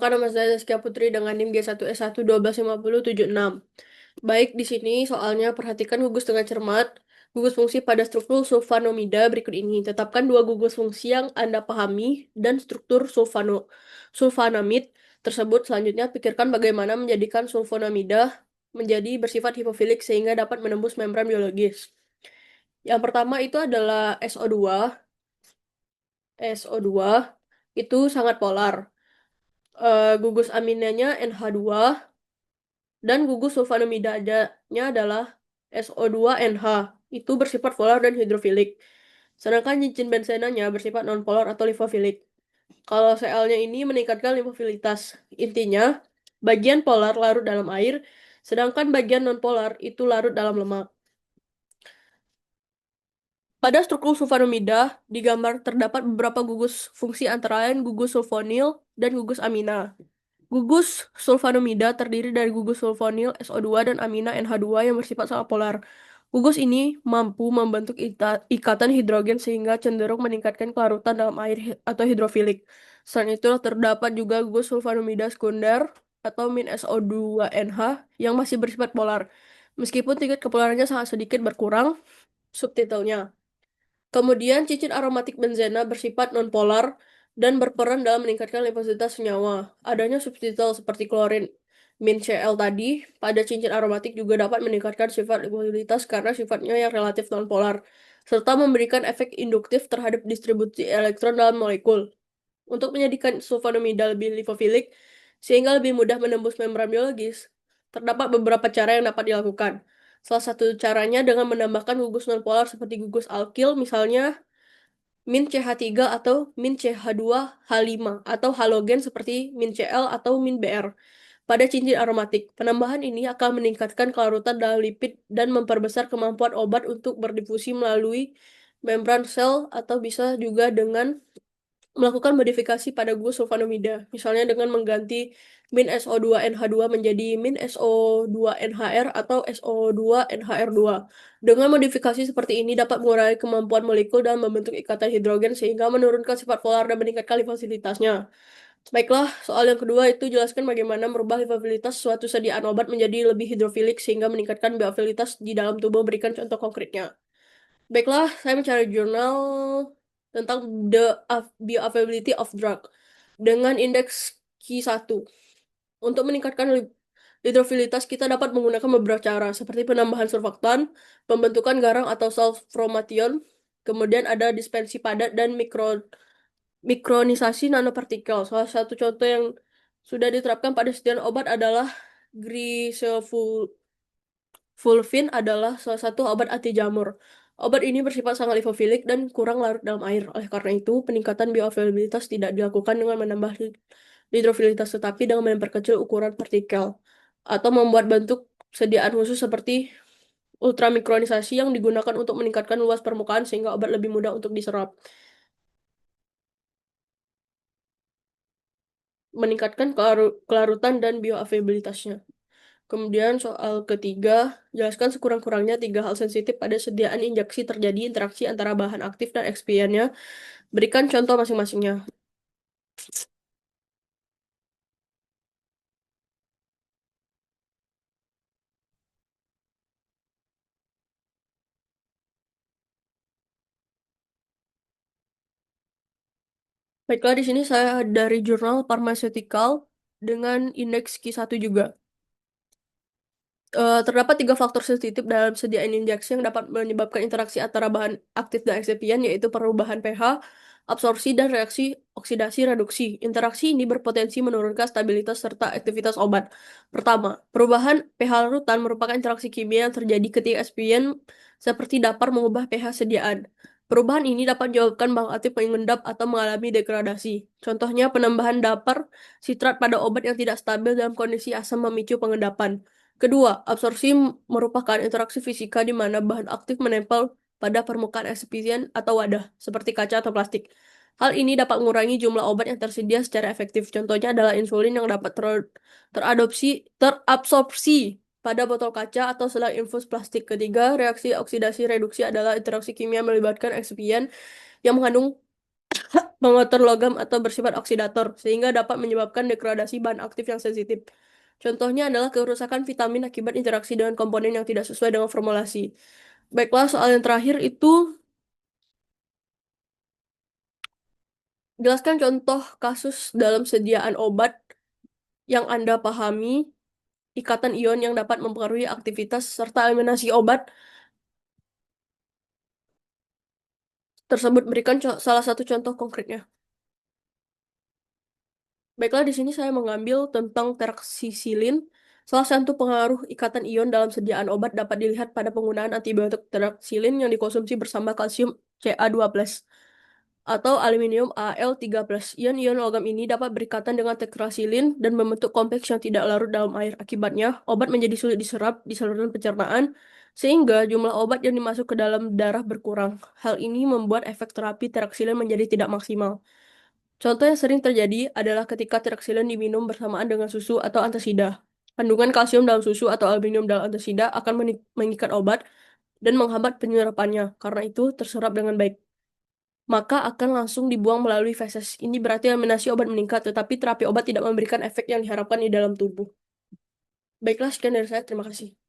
perkenalkan nama saya Zaskia Putri dengan NIM G1S1 125076. Baik, di sini soalnya perhatikan gugus dengan cermat. Gugus fungsi pada struktur sulfanomida berikut ini. Tetapkan dua gugus fungsi yang Anda pahami dan struktur sulfanamid tersebut. Selanjutnya, pikirkan bagaimana menjadikan sulfonamida menjadi bersifat hipofilik sehingga dapat menembus membran biologis. Yang pertama itu adalah SO2. SO2 itu sangat polar. Gugus aminanya NH2 dan gugus sulfonamidanya adalah SO2NH. Itu bersifat polar dan hidrofilik. Sedangkan cincin bensenanya bersifat nonpolar atau lipofilik. Kalau Cl-nya ini meningkatkan lipofilitas. Intinya, bagian polar larut dalam air, sedangkan bagian nonpolar itu larut dalam lemak. Pada struktur sulfonomida, di gambar terdapat beberapa gugus fungsi antara lain gugus sulfonil dan gugus amina. Gugus sulfonomida terdiri dari gugus sulfonil SO2 dan amina NH2 yang bersifat sangat polar. Gugus ini mampu membentuk ikatan hidrogen sehingga cenderung meningkatkan kelarutan dalam air atau hidrofilik. Selain itu, terdapat juga gugus sulfonomida sekunder atau min SO2NH yang masih bersifat polar. Meskipun tingkat kepolarannya sangat sedikit berkurang, subtitlenya. Kemudian cincin aromatik benzena bersifat nonpolar dan berperan dalam meningkatkan lipositas senyawa. Adanya subtitle seperti klorin min Cl tadi pada cincin aromatik juga dapat meningkatkan sifat liposilitas karena sifatnya yang relatif nonpolar, serta memberikan efek induktif terhadap distribusi elektron dalam molekul. Untuk menjadikan sulfonomida lebih lipofilik, sehingga lebih mudah menembus membran biologis, terdapat beberapa cara yang dapat dilakukan. Salah satu caranya dengan menambahkan gugus nonpolar seperti gugus alkil, misalnya min CH3 atau min CH2H5, atau halogen seperti min Cl atau min Br. Pada cincin aromatik, penambahan ini akan meningkatkan kelarutan dalam lipid dan memperbesar kemampuan obat untuk berdifusi melalui membran sel atau bisa juga dengan melakukan modifikasi pada gugus sulfonomida, misalnya dengan mengganti min SO2NH2 menjadi min SO2NHR atau SO2NHR2. Dengan modifikasi seperti ini dapat mengurangi kemampuan molekul dalam membentuk ikatan hidrogen sehingga menurunkan sifat polar dan meningkatkan lipofilitasnya. Baiklah, soal yang kedua itu jelaskan bagaimana merubah lipofilitas suatu sediaan obat menjadi lebih hidrofilik sehingga meningkatkan biofilitas di dalam tubuh. Berikan contoh konkretnya. Baiklah, saya mencari jurnal tentang the bioavailability of drug dengan indeks Q1. Untuk meningkatkan hidrofilitas, kita dapat menggunakan beberapa cara, seperti penambahan surfaktan, pembentukan garang atau sulfromation, kemudian ada dispensi padat dan mikronisasi nanopartikel. Salah satu contoh yang sudah diterapkan pada sediaan obat adalah grisofulvin adalah salah satu obat anti jamur. Obat ini bersifat sangat lipofilik dan kurang larut dalam air. Oleh karena itu, peningkatan bioavailabilitas tidak dilakukan dengan menambah hidrofilitas, tetapi dengan memperkecil ukuran partikel atau membuat bentuk sediaan khusus seperti ultramikronisasi yang digunakan untuk meningkatkan luas permukaan sehingga obat lebih mudah untuk diserap. Meningkatkan kelarutan dan bioavailabilitasnya. Kemudian soal ketiga, jelaskan sekurang-kurangnya tiga hal sensitif pada sediaan injeksi terjadi interaksi antara bahan aktif dan expientnya. Berikan contoh masing-masingnya. Baiklah, di sini saya dari jurnal Pharmaceutical dengan indeks Q1 juga. Terdapat tiga faktor sensitif dalam sediaan injeksi yang dapat menyebabkan interaksi antara bahan aktif dan eksipien, yaitu perubahan pH, absorpsi, dan reaksi oksidasi-reduksi. Interaksi ini berpotensi menurunkan stabilitas serta aktivitas obat. Pertama, perubahan pH larutan merupakan interaksi kimia yang terjadi ketika eksipien seperti dapar mengubah pH sediaan. Perubahan ini dapat menyebabkan bahan aktif mengendap atau mengalami degradasi. Contohnya, penambahan dapar sitrat pada obat yang tidak stabil dalam kondisi asam memicu pengendapan. Kedua, absorpsi merupakan interaksi fisika di mana bahan aktif menempel pada permukaan eksipien atau wadah, seperti kaca atau plastik. Hal ini dapat mengurangi jumlah obat yang tersedia secara efektif. Contohnya adalah insulin yang dapat terabsorpsi pada botol kaca atau selang infus plastik. Ketiga, reaksi oksidasi reduksi adalah interaksi kimia melibatkan eksipien yang mengandung mengotor logam atau bersifat oksidator, sehingga dapat menyebabkan degradasi bahan aktif yang sensitif. Contohnya adalah kerusakan vitamin akibat interaksi dengan komponen yang tidak sesuai dengan formulasi. Baiklah, soal yang terakhir itu jelaskan contoh kasus dalam sediaan obat yang Anda pahami, ikatan ion yang dapat mempengaruhi aktivitas serta eliminasi obat tersebut. Berikan salah satu contoh konkretnya. Baiklah, di sini saya mengambil tentang teraksilin. Salah satu pengaruh ikatan ion dalam sediaan obat dapat dilihat pada penggunaan antibiotik teraksilin yang dikonsumsi bersama kalsium Ca2+ atau aluminium Al3+. Ion-ion logam ini dapat berikatan dengan tetrasilin dan membentuk kompleks yang tidak larut dalam air. Akibatnya, obat menjadi sulit diserap di saluran pencernaan, sehingga jumlah obat yang dimasuk ke dalam darah berkurang. Hal ini membuat efek terapi teraksilin menjadi tidak maksimal. Contoh yang sering terjadi adalah ketika teraksilin diminum bersamaan dengan susu atau antasida. Kandungan kalsium dalam susu atau aluminium dalam antasida akan mengikat obat dan menghambat penyerapannya. Karena itu, terserap dengan baik maka akan langsung dibuang melalui feses. Ini berarti eliminasi obat meningkat, tetapi terapi obat tidak memberikan efek yang diharapkan di dalam tubuh. Baiklah, sekian dari saya. Terima kasih.